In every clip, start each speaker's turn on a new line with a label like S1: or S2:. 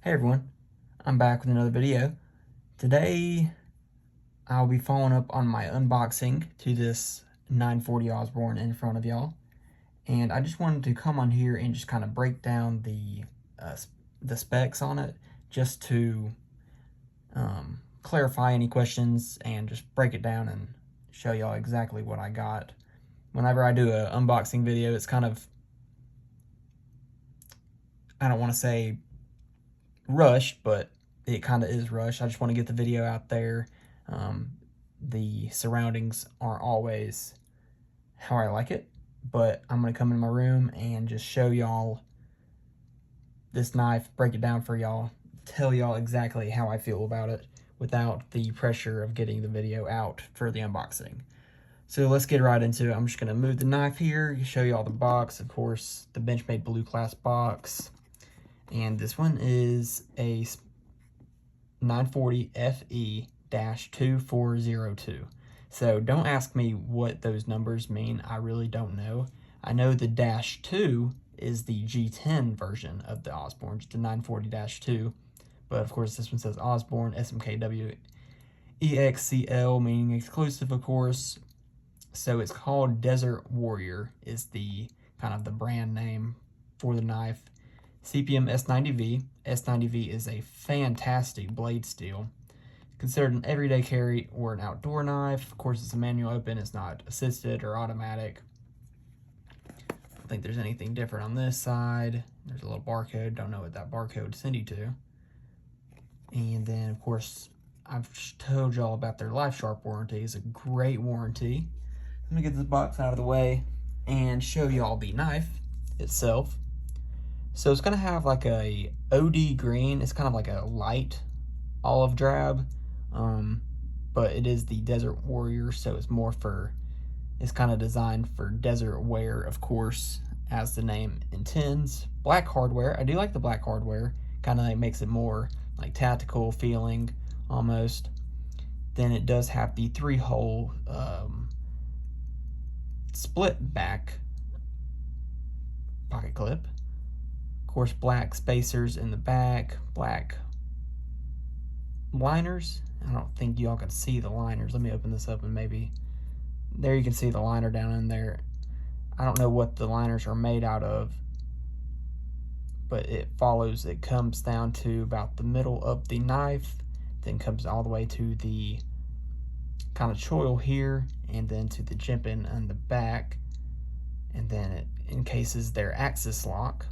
S1: Hey everyone, I'm back with another video. Today, I'll be following up on my unboxing to this 940 Osborne in front of y'all. And I just wanted to come on here and just kind of break down the specs on it, just to clarify any questions and just break it down and show y'all exactly what I got. Whenever I do an unboxing video, it's kind of, I don't want to say rushed, but it kind of is rushed. I just want to get the video out there. The surroundings aren't always how I like it, but I'm going to come in my room and just show y'all this knife, break it down for y'all, tell y'all exactly how I feel about it without the pressure of getting the video out for the unboxing. So let's get right into it. I'm just going to move the knife here, show you all the box, of course, the Benchmade Blue Class box. And this one is a 940 FE-2402. So don't ask me what those numbers mean. I really don't know. I know the -2 is the G10 version of the Osborne, the 940-2. But of course, this one says Osborne, SMKW, EXCL, meaning exclusive, of course. So it's called Desert Warrior, is the kind of the brand name for the knife. CPM S90V. S90V is a fantastic blade steel, considered an everyday carry or an outdoor knife. Of course, it's a manual open, it's not assisted or automatic. I don't think there's anything different on this side. There's a little barcode, don't know what that barcode send you to. And then, of course, I've told y'all about their Life Sharp warranty. It's a great warranty. Let me get this box out of the way and show y'all the knife itself. So it's gonna have like a OD green. It's kind of like a light olive drab, but it is the Desert Warrior, so it's kind of designed for desert wear, of course, as the name intends. Black hardware. I do like the black hardware. Kind of like makes it more like tactical feeling almost. Then it does have the 3-hole split back pocket clip. Of course, black spacers in the back, black liners. I don't think y'all can see the liners. Let me open this up and maybe, there you can see the liner down in there. I don't know what the liners are made out of, but it comes down to about the middle of the knife, then comes all the way to the kind of choil here, and then to the jimping on the back, and then it encases their axis lock.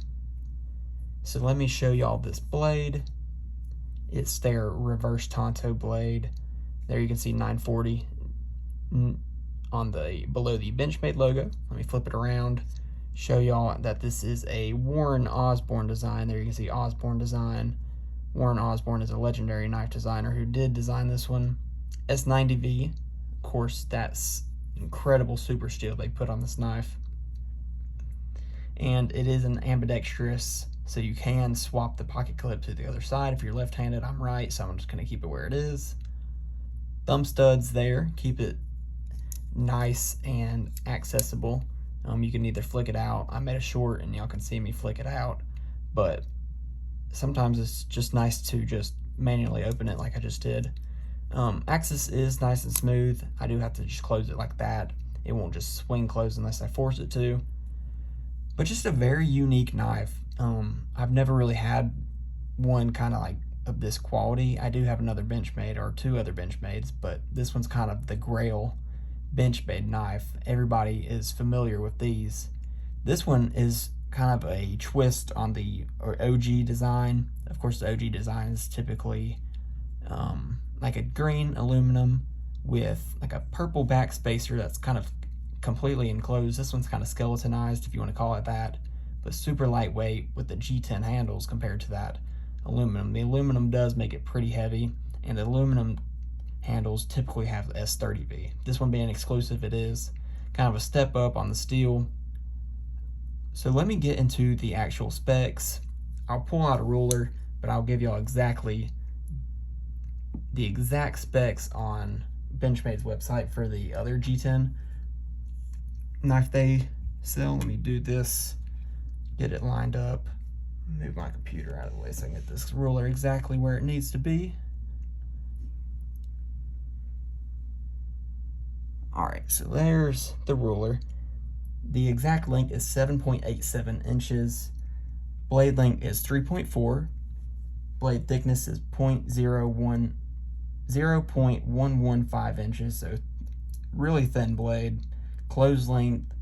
S1: So let me show y'all this blade. It's their reverse Tonto blade. There you can see 940 on the below the Benchmade logo. Let me flip it around, show y'all that this is a Warren Osborne design. There you can see Osborne design. Warren Osborne is a legendary knife designer who did design this one. S90V, of course, that's incredible super steel they put on this knife. And it is an ambidextrous, so you can swap the pocket clip to the other side. If you're left-handed, I'm right, so I'm just gonna keep it where it is. Thumb studs there, keep it nice and accessible. You can either flick it out. I made a short and y'all can see me flick it out, but sometimes it's just nice to just manually open it like I just did. Axis is nice and smooth. I do have to just close it like that. It won't just swing closed unless I force it to. But just a very unique knife. I've never really had one kind of like of this quality. I do have another Benchmade, or 2 other Benchmades, but this one's kind of the grail Benchmade knife. Everybody is familiar with these. This one is kind of a twist on the OG design. Of course, the OG design is typically like a green aluminum with like a purple back spacer that's kind of completely enclosed. This one's kind of skeletonized, if you want to call it that, but super lightweight with the G10 handles compared to that aluminum. The aluminum does make it pretty heavy, and the aluminum handles typically have S30V. This one being exclusive, it is kind of a step up on the steel. So let me get into the actual specs. I'll pull out a ruler, but I'll give y'all exactly the exact specs on Benchmade's website for the other G10 knife they sell. Let me do this, get it lined up. Move my computer out of the way so I can get this ruler exactly where it needs to be. Alright, so there's the ruler. The exact length is 7.87 inches. Blade length is 3.4. Blade thickness is 0.115 inches, so really thin blade. Close length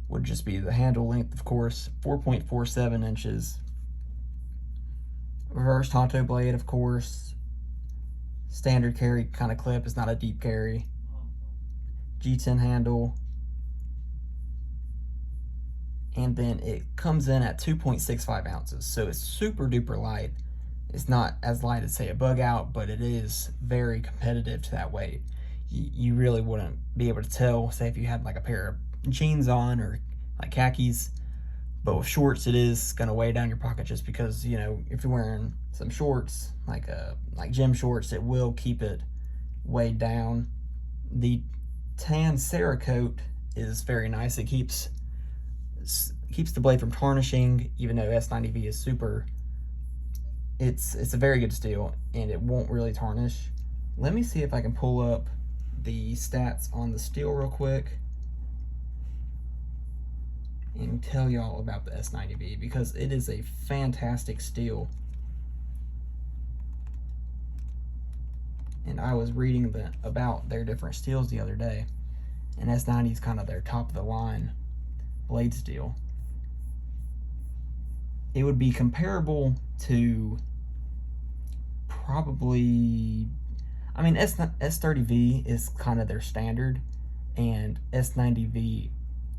S1: would just be the handle length, of course, 4.47 inches. Reverse Tonto blade, of course. Standard carry kind of clip, it's not a deep carry. G10 handle. And then it comes in at 2.65 ounces, so it's super duper light. It's not as light as, say, a Bug Out, but it is very competitive to that weight. You really wouldn't be able to tell, say, if you had like a pair of jeans on or like khakis. But with shorts, it is going to weigh down your pocket just because, you know, if you're wearing some shorts, like gym shorts, it will keep it weighed down. The tan Cerakote is very nice. It keeps the blade from tarnishing, even though S90V is super. It's a very good steel, and it won't really tarnish. Let me see if I can pull up the stats on the steel real quick and tell y'all about the S90V, because it is a fantastic steel. And I was reading about their different steels the other day, and S90 is kind of their top of the line blade steel. It would be comparable to probably, I mean, S30V is kind of their standard, and S90V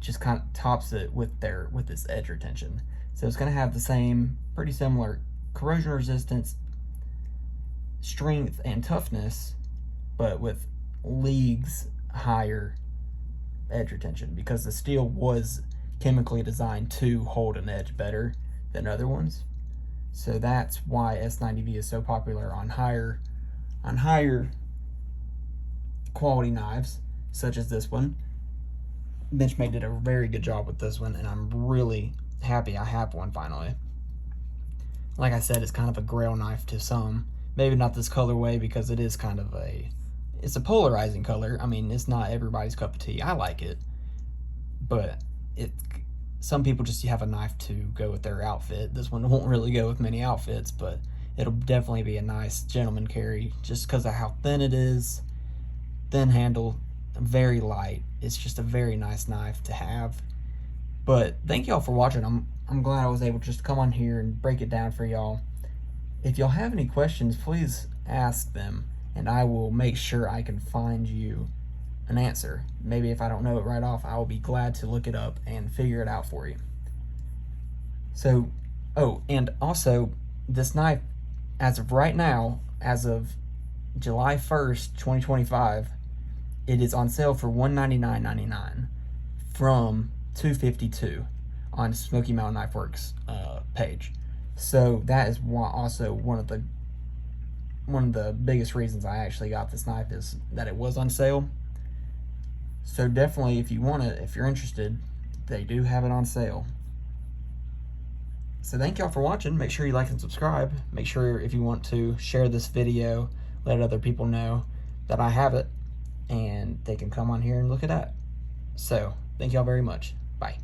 S1: just kind of tops it with its edge retention. So it's going to have the same, pretty similar corrosion resistance, strength, and toughness, but with leagues higher edge retention, because the steel was chemically designed to hold an edge better than other ones. So that's why S90V is so popular on higher quality knives, such as this one. Benchmade did a very good job with this one, and I'm really happy I have one finally. Like I said, it's kind of a grail knife to some. Maybe not this colorway, because it is kind of it's a polarizing color. I mean, it's not everybody's cup of tea. I like it, but some people just have a knife to go with their outfit. This one won't really go with many outfits, but it'll definitely be a nice gentleman carry just because of how thin it is. Thin handle, very light. It's just a very nice knife to have. But thank y'all for watching. I'm glad I was able to just come on here and break it down for y'all. If y'all have any questions, please ask them, and I will make sure I can find you an answer. Maybe if I don't know it right off, I will be glad to look it up and figure it out for you. So, oh, and also, this knife, as of right now, as of July 1st, 2025, it is on sale for $199.99 from $252 on Smoky Mountain Knife Works page. So that is also one of the biggest reasons I actually got this knife, is that it was on sale. So definitely, if you want it, if you're interested, they do have it on sale. So thank y'all for watching. Make sure you like and subscribe. Make sure, if you want to, share this video, let other people know that I have it, and they can come on here and look at that. So thank y'all very much. Bye.